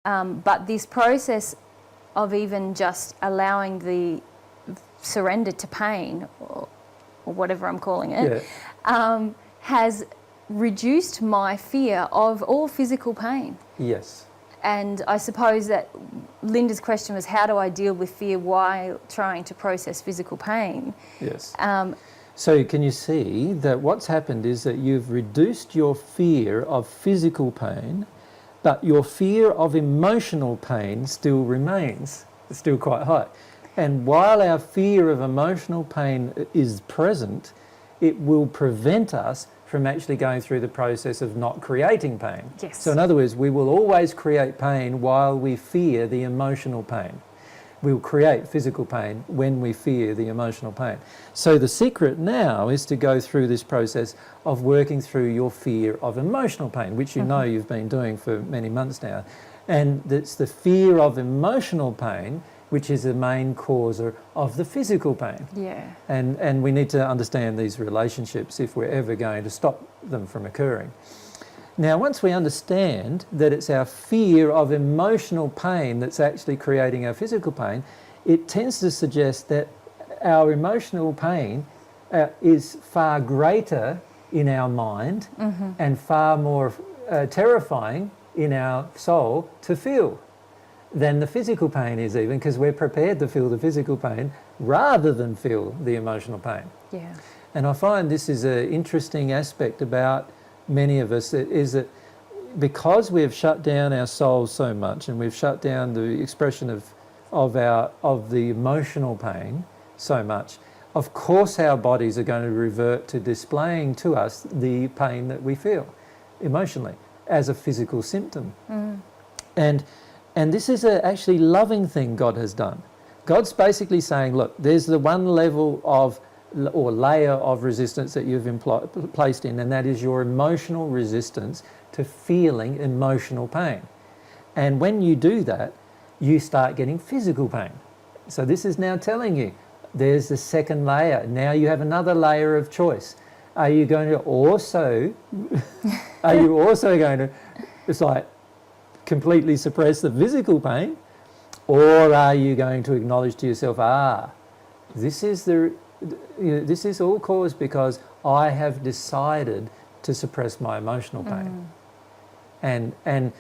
But this process of even just allowing the surrender to pain, or whatever I'm calling it, has reduced my fear of all physical pain. Yes. And I suppose that Linda's question was, how do I deal with fear while trying to process physical pain? Yes. So can you see that what's happened is that you've reduced your fear of physical pain, but your fear of emotional pain still remains, still quite high. And while our fear of emotional pain is present, it will prevent us from actually going through the process of not creating pain. Yes. So in other words, we will always create pain while we fear the emotional pain. We'll create physical pain when we fear the emotional pain. So the secret now is to go through this process of working through your fear of emotional pain, which you know you've been doing for many months now. And it's the fear of emotional pain which is the main causer of the physical pain. Yeah. And we need to understand these relationships if we're ever going to stop them from occurring. Now, once we understand that it's our fear of emotional pain that's actually creating our physical pain, it tends to suggest that our emotional pain is far greater in our mind and far more terrifying in our soul to feel than the physical pain is, even because we're prepared to feel the physical pain rather than feel the emotional pain. Yeah. And I find this is an interesting aspect about many of us, is that because we've shut down our souls so much and we've shut down the expression of the emotional pain so much, of course our bodies are going to revert to displaying to us the pain that we feel emotionally as a physical symptom. And this is a actually loving thing God has done. God's basically saying, look, there's the one level of or layer of resistance that you've placed in, and that is your emotional resistance to feeling emotional pain. And when you do that, you start getting physical pain. So this is now telling you, there's the second layer. Now you have another layer of choice. Are you going to also, it's like, completely suppress the physical pain, or are you going to acknowledge to yourself, this is all caused because I have decided to suppress my emotional pain. And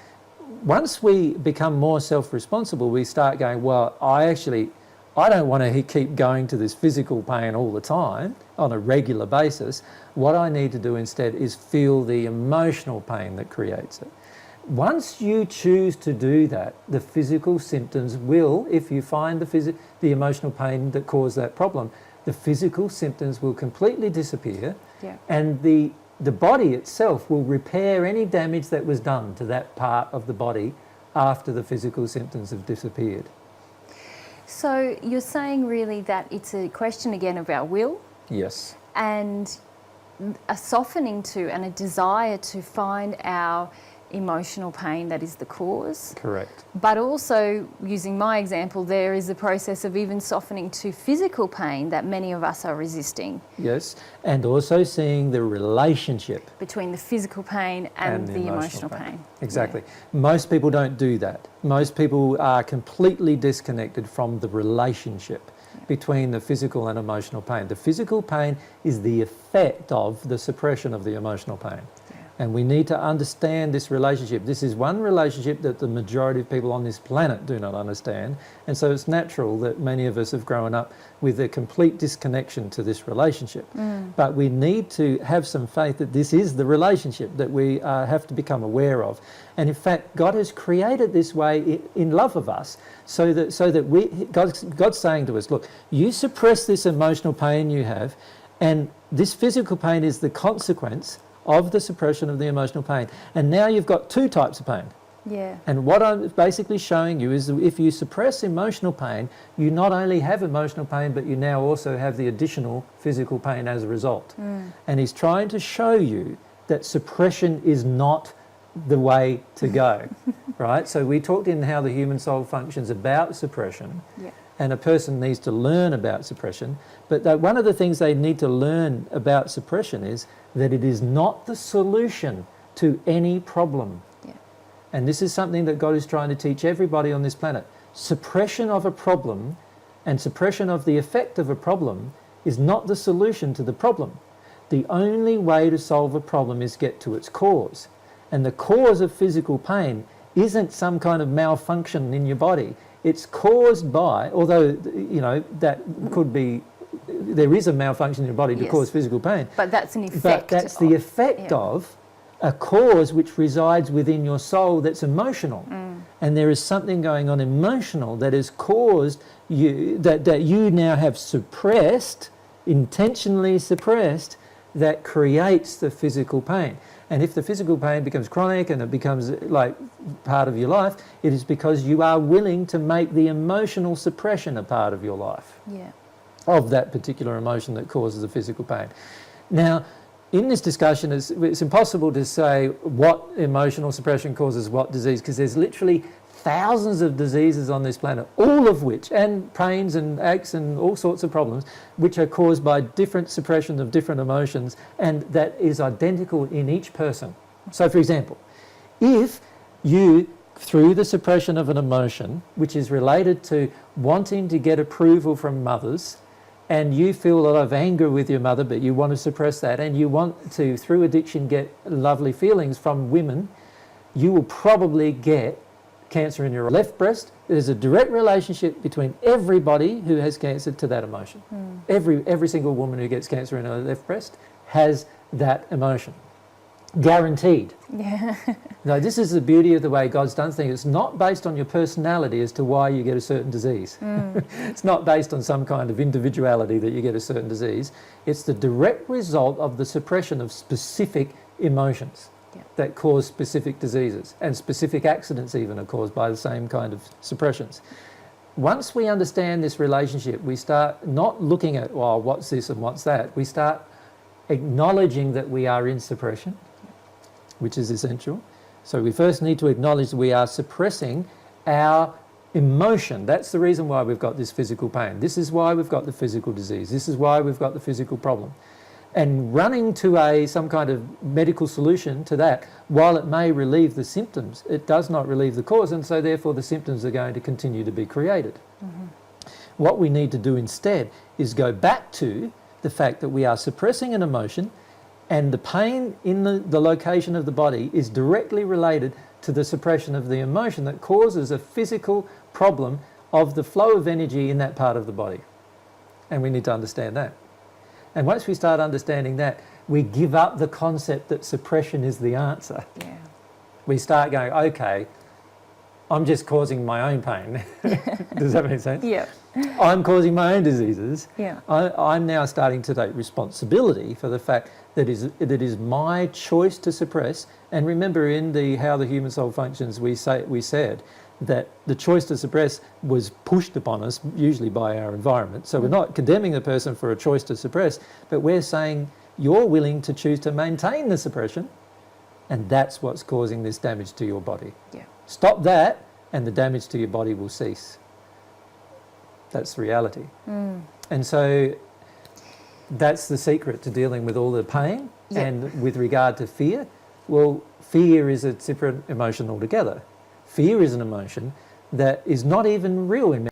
once we become more self-responsible, we start going, well, I don't want to keep going to this physical pain all the time on a regular basis. What I need to do instead is feel the emotional pain that creates it. Once you choose to do that, the physical symptoms will, if you find the emotional pain that caused that problem, the physical symptoms will completely disappear, and the body itself will repair any damage that was done to that part of the body after the physical symptoms have disappeared. So you're saying really that it's a question again of our will? Yes. And a softening to and a desire to find our emotional pain that is the cause. Correct. But also, using my example, there is a process of even softening to physical pain that many of us are resisting. Yes, and also seeing the relationship between the physical pain and the emotional pain. Exactly. Yeah. Most people don't do that. Most people are completely disconnected from the relationship between the physical and emotional pain. The physical pain is the effect of the suppression of the emotional pain. And we need to understand this relationship. This is one relationship that the majority of people on this planet do not understand. And so it's natural that many of us have grown up with a complete disconnection to this relationship. But we need to have some faith that this is the relationship that we have to become aware of. And in fact, God has created this way in love of us so that God's saying to us, look, you suppress this emotional pain you have, and this physical pain is the consequence of the suppression of the emotional pain. And now you've got two types of pain. Yeah. And what I'm basically showing you is that if you suppress emotional pain, you not only have emotional pain, but you now also have the additional physical pain as a result. And he's trying to show you that suppression is not the way to go, right? So we talked in how the human soul functions about suppression. Yeah. And a person needs to learn about suppression. But one of the things they need to learn about suppression is that it is not the solution to any problem. Yeah. and this is something that God is trying to teach everybody on this planet, suppression of a problem and suppression of the effect of a problem is not the solution to the problem. The only way to solve a problem is get to its cause. And the cause of physical pain isn't some kind of malfunction in your body. It's caused by, although, you know, that could be, there is a malfunction in your body to Yes. cause physical pain. But that's an effect. But that's the effect yeah. of a cause which resides within your soul that's emotional. And there is something going on emotional that has caused you, that you now have suppressed, intentionally suppressed, that creates the physical pain. And if the physical pain becomes chronic and it becomes like part of your life, it is because you are willing to make the emotional suppression a part of your life, Yeah. of that particular emotion that causes the physical pain. Now, in this discussion, it's impossible to say what emotional suppression causes what disease, because there's literally thousands of diseases on this planet, all of which, and pains and aches and all sorts of problems, which are caused by different suppression of different emotions, and that is identical in each person. So, for example, if you, through the suppression of an emotion, which is related to wanting to get approval from mothers, and you feel a lot of anger with your mother, but you want to suppress that, and you want to, through addiction, get lovely feelings from women, you will probably get cancer in your left breast. There's a direct relationship between everybody who has cancer to that emotion. Every single woman who gets cancer in her left breast has that emotion. Guaranteed. Yeah. Now, this is the beauty of the way God's done things. It's not based on your personality as to why you get a certain disease. It's not based on some kind of individuality that you get a certain disease. It's the direct result of the suppression of specific emotions that cause specific diseases, and specific accidents even are caused by the same kind of suppressions. Once we understand this relationship, we start not looking at, well, what's this and what's that. We start acknowledging that we are in suppression, which is essential. So we first need to acknowledge that we are suppressing our emotion. That's the reason why we've got this physical pain. This is why we've got the physical disease. This is why we've got the physical problem. And running to some kind of medical solution to that, while it may relieve the symptoms, it does not relieve the cause, and so therefore the symptoms are going to continue to be created. What we need to do instead is go back to the fact that we are suppressing an emotion, and the pain in the location of the body is directly related to the suppression of the emotion that causes a physical problem of the flow of energy in that part of the body. And we need to understand that. And once we start understanding that, we give up the concept that suppression is the answer. Yeah. We start going, okay, I'm just causing my own pain. Does that make sense? Yeah. I'm causing my own diseases. Yeah. I'm now starting to take responsibility for the fact that it is my choice to suppress. And remember, in the How the Human Soul Functions, we said that the choice to suppress was pushed upon us, usually by our environment. So we're not condemning the person for a choice to suppress, but we're saying you're willing to choose to maintain the suppression, and that's what's causing this damage to your body. Yeah. Stop that, and the damage to your body will cease. That's the reality. And so that's the secret to dealing with all the pain. Yeah. And with regard to fear, well, fear is a separate emotion altogether. Fear is an emotion that is not even real in